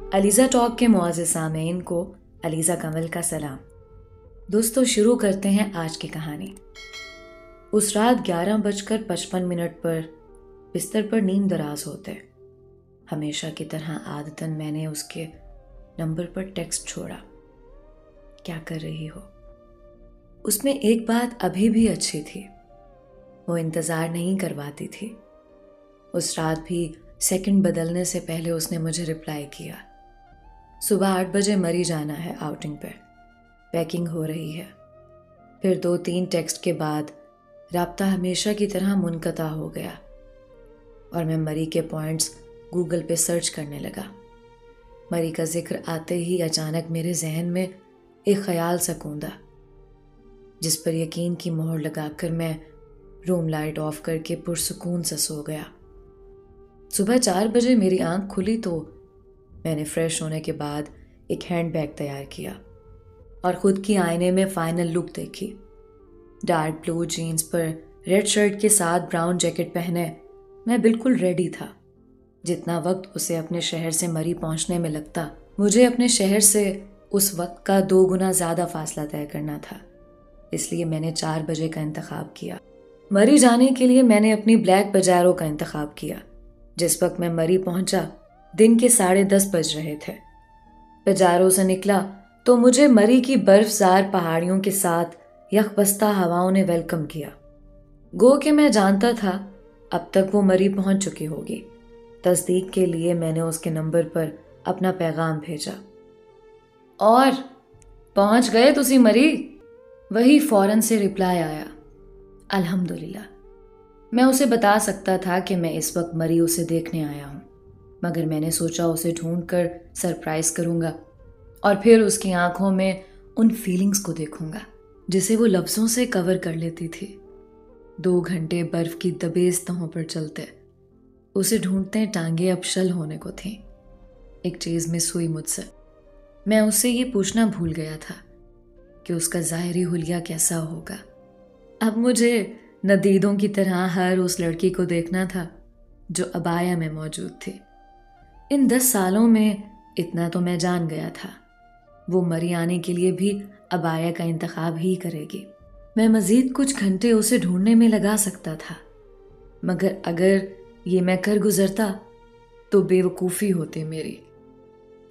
Aliza talk के मुआज़्ज़िज़ सामीन को अलीज़ा कमल का सलाम। दोस्तों, शुरू करते हैं आज की कहानी। उस रात 11:55 पर बिस्तर पर नींद दराज होते हमेशा की तरह आदतन मैंने उसके नंबर पर टेक्स्ट छोड़ा। क्या कर रही हो? उसमें एक बात अभी भी अच्छी थी, वो इंतज़ार नहीं करवाती थी। उस रात भी सेकंड बदलने से पहले उसने मुझे रिप्लाई किया। सुबह 8 बजे मरी जाना है आउटिंग पे, पैकिंग हो रही है। फिर 2-3 टेक्स्ट के बाद राब्ता हमेशा की तरह मुनक़ता हो गया और मैं मरी के पॉइंट्स गूगल पे सर्च करने लगा। मरी का जिक्र आते ही अचानक मेरे जहन में एक ख्याल सा कूंदा, जिस पर यकीन की मोहर लगाकर मैं रूम लाइट ऑफ करके पुरसुकून से सो गया। सुबह 4 बजे मेरी आंख खुली तो मैंने फ्रेश होने के बाद एक हैंडबैग तैयार किया और ख़ुद की आईने में फाइनल लुक देखी। डार्क ब्लू जीन्स पर रेड शर्ट के साथ ब्राउन जैकेट पहने मैं बिल्कुल रेडी था। जितना वक्त उसे अपने शहर से मरी पहुंचने में लगता, मुझे अपने शहर से उस वक्त का 2 गुना ज़्यादा फासला तय करना था। इसलिए मैंने 4 बजे का इंतखाब किया। मरी जाने के लिए मैंने अपनी ब्लैक पजारो का इंतखाब किया। जिस वक्त मैं मरी पहुंचा दिन के 10:30 बज रहे थे। पजारो से निकला तो मुझे मरी की बर्फज़ार पहाड़ियों के साथ यखबस्ता हवाओं ने वेलकम किया। गो के मैं जानता था अब तक वो मरी पहुंच चुकी होगी। तस्दीक के लिए मैंने उसके नंबर पर अपना पैगाम भेजा। और पहुंच गए तुसी मरी? वही फौरन से रिप्लाई आया, अल्हम्दुलिल्लाह। मैं उसे बता सकता था कि मैं इस वक्त मरी उसे देखने आया हूं, मगर मैंने सोचा उसे ढूंढकर सरप्राइज करूंगा और फिर उसकी आंखों में उन फीलिंग्स को देखूंगा जिसे वो लफ्ज़ों से कवर कर लेती थी। 2 घंटे बर्फ की दबेज तहों पर चलते उसे ढूंढते टांगे अब शल होने को थी। एक चीज़ मिस हुई मुझसे। मैं उससे ये पूछना भूल गया था कि उसका ज़ाहिरी हुलिया कैसा होगा। अब मुझे नदीदों की तरह हर उस लड़की को देखना था जो अबाया में मौजूद थी। इन 10 सालों में इतना तो मैं जान गया था, वो मरी आने के लिए भी अबाया का इंतखाब ही करेगी। मैं मज़ीद कुछ घंटे उसे ढूंढने में लगा सकता था, मगर अगर ये मैं कर गुजरता तो बेवकूफ़ी होती मेरी।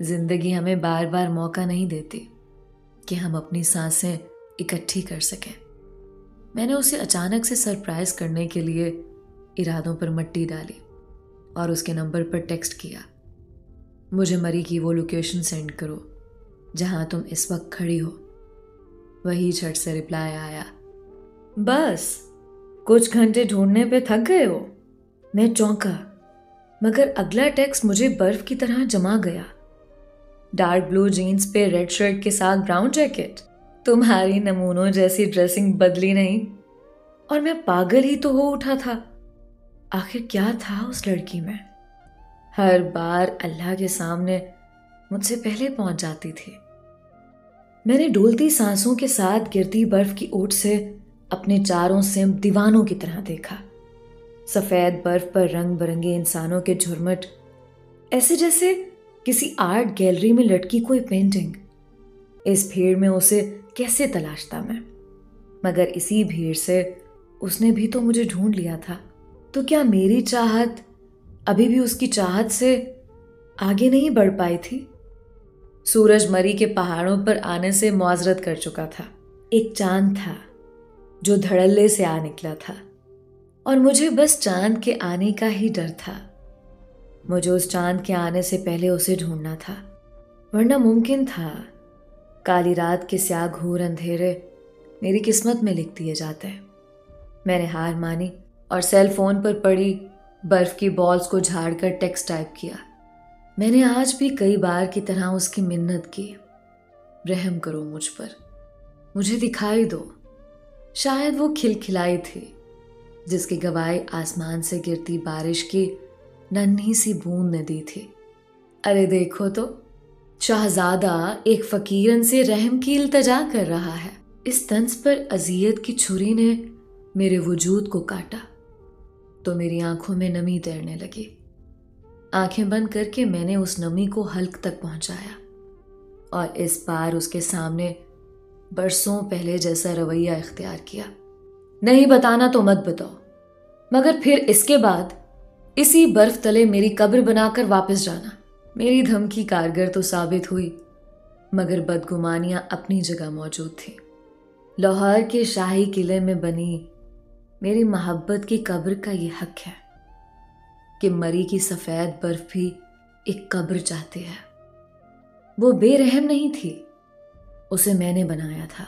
ज़िंदगी हमें बार बार मौका नहीं देती कि हम अपनी सांसें इकट्ठी कर सकें। मैंने उसे अचानक से सरप्राइज करने के लिए इरादों पर मट्टी डाली और उसके नंबर पर टेक्स्ट किया, मुझे मरी की वो लोकेशन सेंड करो जहां तुम इस वक्त खड़ी हो। वही झट से रिप्लाई आया, बस कुछ घंटे ढूंढने पे थक गए हो? मैं चौंका, मगर अगला टेक्स्ट मुझे बर्फ की तरह जमा गया। डार्क ब्लू जीन्स पे रेड शर्ट के साथ ब्राउन जैकेट। तुम्हारी नमूनों जैसी ड्रेसिंग बदली नहीं। और मैं पागल ही तो हो उठा था। आखिर क्या था उस लड़की में? हर बार अल्लाह के सामने मुझसे पहले पहुंच जाती थी। मैंने डोलती सांसों के साथ गिरती बर्फ की ओट से अपने चारों सिम दीवानों की तरह देखा। सफेद बर्फ पर रंग बिरंगे इंसानों के झुरमुट, ऐसे जैसे किसी आर्ट गैलरी में लटकी कोई पेंटिंग। इस भीड़ में उसे कैसे तलाशता मैं? मगर इसी भीड़ से उसने भी तो मुझे ढूंढ लिया था। तो क्या मेरी चाहत अभी भी उसकी चाहत से आगे नहीं बढ़ पाई थी? सूरज मरी के पहाड़ों पर आने से मुआजरत कर चुका था। एक चांद था जो धड़ल्ले से आ निकला था और मुझे बस चांद के आने का ही डर था। मुझे उस चांद के आने से पहले उसे ढूंढना था, वरना मुमकिन था काली रात के स्याह घोर अंधेरे मेरी किस्मत में लिख दिए जाते। मैंने हार मानी और सेल फोन पर पड़ी बर्फ की बॉल्स को झाड़कर टेक्स्ट टाइप किया। मैंने आज भी कई बार की तरह उसकी मिन्नत की, रहम करो मुझ पर, मुझे दिखाई दो। शायद वो खिलखिलाई थी जिसकी गवाही आसमान से गिरती बारिश की नन्ही सी बूंद ने दी थी। अरे देखो तो, शाहजादा एक फकीरन से रहम की इल्तजा कर रहा है। इस तंज पर अजियत की छुरी ने मेरे वजूद को काटा तो मेरी आंखों में नमी तैरने लगी। आंखें बंद करके मैंने उस नमी को हल्क तक पहुंचाया और इस बार उसके सामने बरसों पहले जैसा रवैया इख्तियार किया। नहीं बताना तो मत बताओ, मगर फिर इसके बाद इसी बर्फ तले मेरी कब्र बनाकर वापस जाना। मेरी धमकी कारगर तो साबित हुई, मगर बदगुमानियां अपनी जगह मौजूद थी। लाहौर के शाही किले में बनी मेरी मोहब्बत की कब्र का ये हक है कि मरी की सफ़ेद बर्फ भी एक कब्र चाहती है। वो बेरहम नहीं थी, उसे मैंने बनाया था।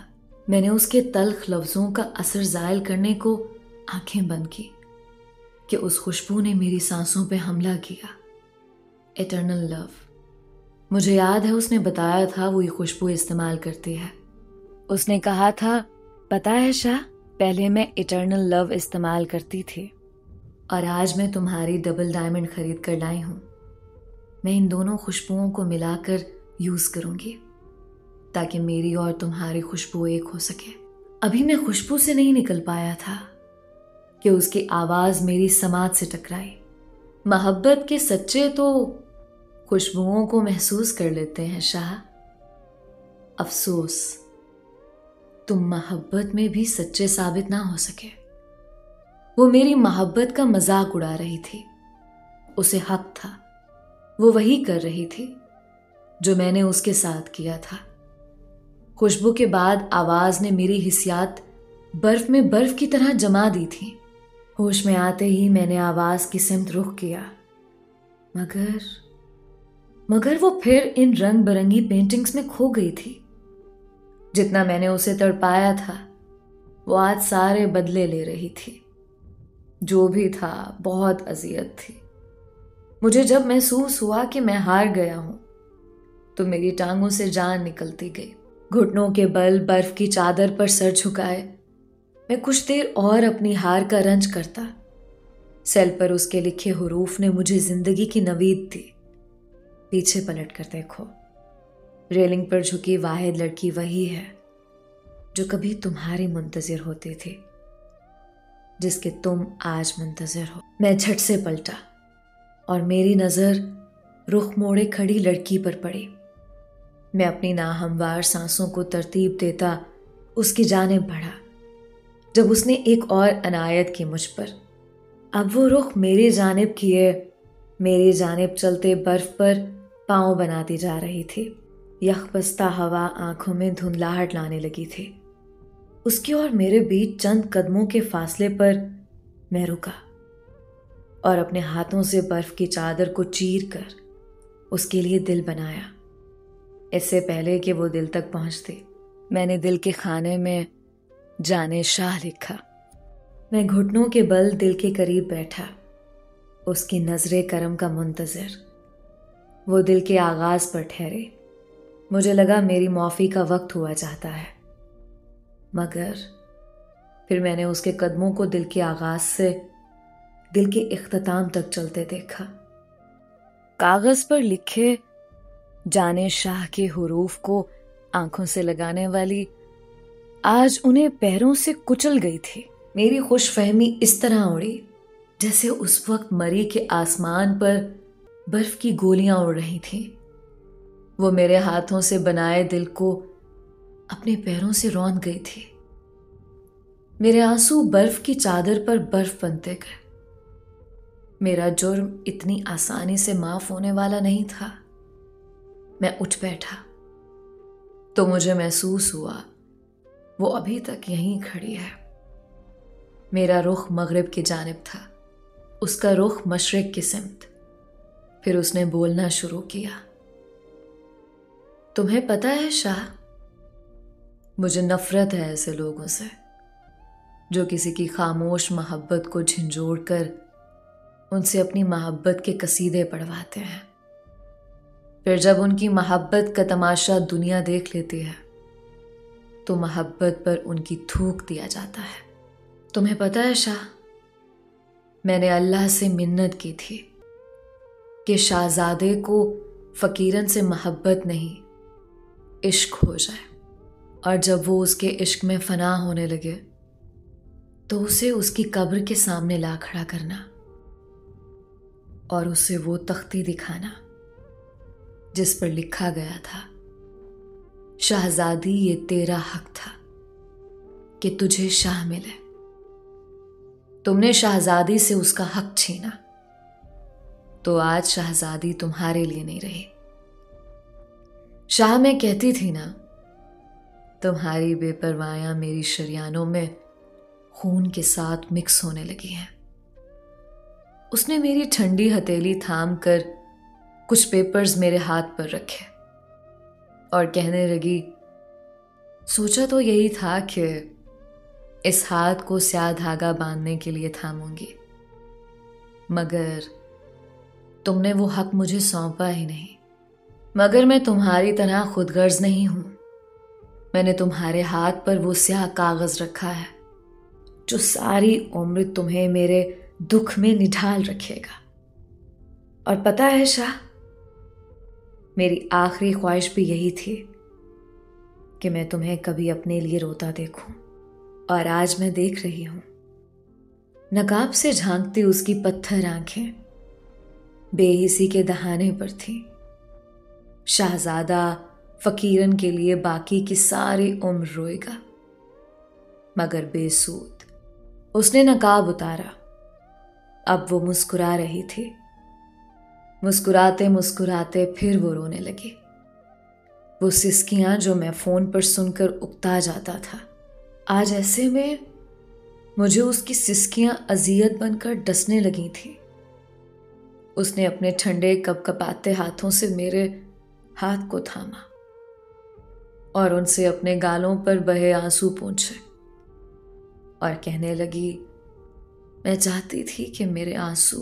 मैंने उसके तल्ख लफ्ज़ों का असर ज़ायल करने को आंखें बंद की कि उस खुशबू ने मेरी सांसों पे हमला किया। Eternal love. मुझे याद है उसने बताया था वो ये खुशबू इस्तेमाल करती है। उसने कहा था, पता है शाह, पहले मैं इटर्नल लव इस्तेमाल करती थी और आज मैं तुम्हारी डबल डायमंड खरीद कर लाई हूं। मैं इन दोनों खुशबुओं को मिलाकर यूज करूंगी ताकि मेरी और तुम्हारी खुशबू एक हो सके। अभी मैं खुशबू से नहीं निकल पाया था कि उसकी आवाज मेरी समाज से टकराई। मोहब्बत के सच्चे तो खुशबुओं को महसूस कर लेते हैं शाह। अफसोस तुम मोहब्बत में भी सच्चे साबित ना हो सके। वो मेरी मोहब्बत का मजाक उड़ा रही थी। उसे हक था, वो वही कर रही थी जो मैंने उसके साथ किया था। खुशबू के बाद आवाज ने मेरी हिस्सियात बर्फ में बर्फ की तरह जमा दी थी। होश में आते ही मैंने आवाज की सिमत रुख किया, मगर वो फिर इन रंग बिरंगी पेंटिंग्स में खो गई थी। जितना मैंने उसे तड़पाया था वो आज सारे बदले ले रही थी। जो भी था बहुत अजियत थी। मुझे जब महसूस हुआ कि मैं हार गया हूं तो मेरी टांगों से जान निकलती गई। घुटनों के बल बर्फ की चादर पर सर झुकाए मैं कुछ देर और अपनी हार का रंज करता। सेल पर उसके लिखे हुरूफ ने मुझे जिंदगी की नवीद दी। पीछे पलट कर देखो, रेलिंग पर झुकी वाहिद लड़की वही है जो कभी तुम्हारी मुंतजिर होती थी, जिसके तुम आज मुंतजिर हो। मैं झट से पलटा और मेरी नजर रुख मोड़े खड़ी लड़की पर पड़ी। मैं अपनी नाहमवार सांसों को तरतीब देता उसकी जानिब बढ़ा जब उसने एक और अनायत की मुझ पर। अब वो रुख मेरी जानिब किए मेरी जानिब चलते बर्फ पर पांव बनाती जा रही थी। यखबस्ता हवा आंखों में धुंधलाहट लाने लगी थी। उसके और मेरे बीच चंद कदमों के फासले पर मैं रुका और अपने हाथों से बर्फ की चादर को चीर कर उसके लिए दिल बनाया। इससे पहले कि वो दिल तक पहुंचती, मैंने दिल के खाने में जाने शाह लिखा। मैं घुटनों के बल दिल के करीब बैठा, उसकी नजरे करम का मुंतजिर। वो दिल के आगाज पर ठहरे। मुझे लगा मेरी मौफी का वक्त हुआ चाहता है, मगर फिर मैंने उसके कदमों को दिल के आगाज से दिल के इख्तिताम तक चलते देखा। कागज पर लिखे जाने शाह के हुरूफ को आंखों से लगाने वाली आज उन्हें पैरों से कुचल गई थी। मेरी खुशफहमी इस तरह उड़ी जैसे उस वक्त मरी के आसमान पर बर्फ की गोलियां उड़ रही थीं। वो मेरे हाथों से बनाए दिल को अपने पैरों से रौंद गई थी। मेरे आंसू बर्फ की चादर पर बर्फ बनते गए। मेरा जुर्म इतनी आसानी से माफ होने वाला नहीं था। मैं उठ बैठा तो मुझे महसूस हुआ वो अभी तक यहीं खड़ी है। मेरा रुख मगरिब की जानिब था, उसका रुख मशरिक की सिमत। फिर उसने बोलना शुरू किया, तुम्हें पता है शाह, मुझे नफरत है ऐसे लोगों से जो किसी की खामोश मोहब्बत को झंझोड़ कर उनसे अपनी मोहब्बत के कसीदे पढ़वाते हैं। फिर जब उनकी मोहब्बत का तमाशा दुनिया देख लेती है तो मोहब्बत पर उनकी थूक दिया जाता है। तुम्हें पता है शाह, मैंने अल्लाह से मिन्नत की थी कि शाहजादे को फकीरन से मोहब्बत नहीं इश्क हो जाए, और जब वो उसके इश्क में फना होने लगे तो उसे उसकी कब्र के सामने ला खड़ा करना। और उसे वो तख्ती दिखाना जिस पर लिखा गया था, शहजादी ये तेरा हक था कि तुझे शाह मिले। तुमने शहजादी से उसका हक छीना, तो आज शहजादी तुम्हारे लिए नहीं रही। शाह मैं कहती थी ना, तुम्हारी बेपरवाहियां मेरी शरियानों में खून के साथ मिक्स होने लगी हैं। उसने मेरी ठंडी हथेली थाम कर कुछ पेपर्स मेरे हाथ पर रखे और कहने लगी, सोचा तो यही था कि इस हाथ को स्याह धागा बांधने के लिए थामूंगी, मगर तुमने वो हक मुझे सौंपा ही नहीं। मगर मैं तुम्हारी तरह खुदगर्ज नहीं हूं। मैंने तुम्हारे हाथ पर वो स्याह कागज रखा है जो सारी उम्र तुम्हें मेरे दुख में निढाल रखेगा। और पता है शाह, मेरी आखिरी ख्वाहिश भी यही थी कि मैं तुम्हें कभी अपने लिए रोता देखूं, और आज मैं देख रही हूं। नकाब से झांकती उसकी पत्थर आंखें बेहिसी के दहाने पर थी। शहजादा फकीरन के लिए बाकी की सारी उम्र रोएगा, मगर बेसूद। उसने नकाब उतारा। अब वो मुस्कुरा रही थी। मुस्कुराते मुस्कुराते फिर वो रोने लगी। वो सिसकियां जो मैं फोन पर सुनकर उकता जाता था, आज ऐसे में मुझे उसकी सिसकियां अजियत बनकर डसने लगी थी। उसने अपने ठंडे कपकपाते हाथों से मेरे हाथ को थामा और उनसे अपने गालों पर बहे आंसू पोंछे और कहने लगी, मैं चाहती थी कि मेरे आंसू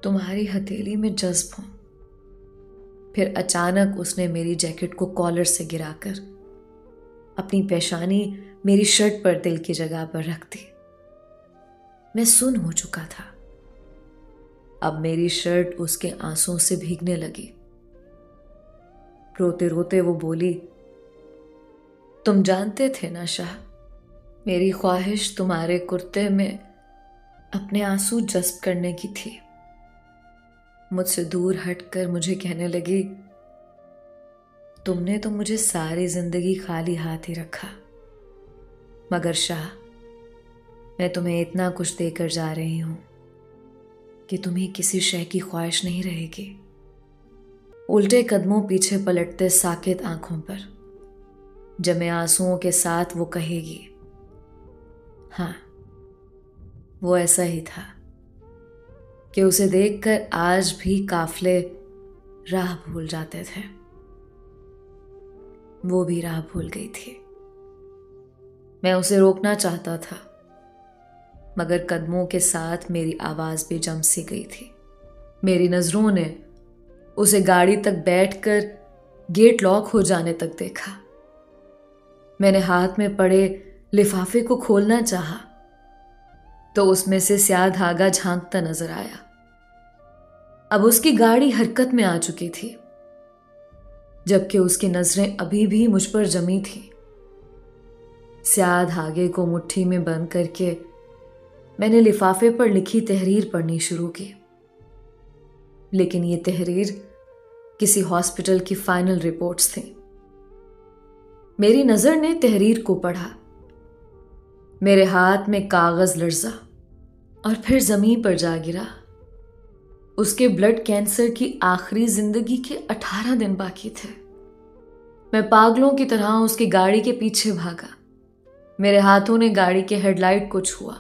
तुम्हारी हथेली में जज्ब हों। फिर अचानक उसने मेरी जैकेट को कॉलर से गिराकर अपनी पेशानी मेरी शर्ट पर दिल की जगह पर रख दी। मैं सुन्न हो चुका था। अब मेरी शर्ट उसके आंसुओं से भीगने लगी। रोते रोते वो बोली, तुम जानते थे ना शाह, मेरी ख्वाहिश तुम्हारे कुर्ते में अपने आंसू जज्ब करने की थी। मुझसे दूर हटकर मुझे कहने लगी, तुमने तो मुझे सारी जिंदगी खाली हाथ ही रखा, मगर शाह मैं तुम्हें इतना कुछ देकर जा रही हूं कि तुम्हें किसी शय की ख्वाहिश नहीं रहेगी। उल्टे कदमों पीछे पलटते साकित आंखों पर जमे आंसुओं के साथ वो कहेगी, हाँ वो ऐसा ही था कि उसे देखकर आज भी काफले राह भूल जाते थे। वो भी राह भूल गई थी। मैं उसे रोकना चाहता था, मगर कदमों के साथ मेरी आवाज भी जम सी गई थी। मेरी नजरों ने उसे गाड़ी तक बैठकर गेट लॉक हो जाने तक देखा। मैंने हाथ में पड़े लिफाफे को खोलना चाहा तो उसमें से स्याह धागा झांकता नजर आया। अब उसकी गाड़ी हरकत में आ चुकी थी, जबकि उसकी नजरें अभी भी मुझ पर जमी थी। स्याह धागे को मुट्ठी में बंद करके मैंने लिफाफे पर लिखी तहरीर पढ़नी शुरू की, लेकिन ये तहरीर किसी हॉस्पिटल की फाइनल रिपोर्ट्स थी। मेरी नजर ने तहरीर को पढ़ा। मेरे हाथ में कागज लर्जा और फिर जमीन पर जा गिरा। उसके ब्लड कैंसर की आखिरी जिंदगी के 18 दिन बाकी थे। मैं पागलों की तरह उसकी गाड़ी के पीछे भागा। मेरे हाथों ने गाड़ी के हेडलाइट को छुआ।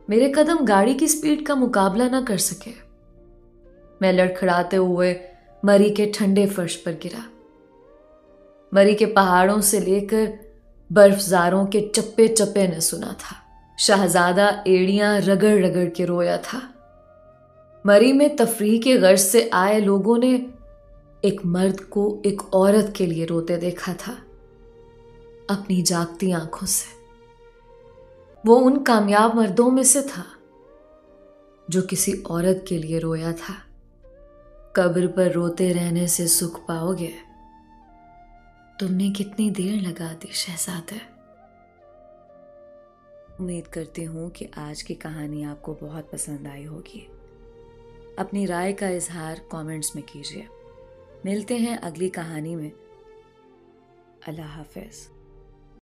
मेरे कदम गाड़ी की स्पीड का मुकाबला न कर सके। मैं लड़खड़ाते हुए मरी के ठंडे फर्श पर गिरा। मरी के पहाड़ों से लेकर बर्फजारों के चप्पे चप्पे ने सुना था। शहजादा एड़ियां रगड़ रगड़ के रोया था। मरी में तफरीह के गर्ज से आए लोगों ने एक मर्द को एक औरत के लिए रोते देखा था, अपनी जागती आंखों से। वो उन कामयाब मर्दों में से था जो किसी औरत के लिए रोया था। कब्र पर रोते रहने से सुख पाओगे। तुमने कितनी देर लगा दी शहजादे। उम्मीद करती हूँ कि आज की कहानी आपको बहुत पसंद आई होगी। अपनी राय का इजहार कमेंट्स में कीजिए। मिलते हैं अगली कहानी में। अल्लाह हाफिज।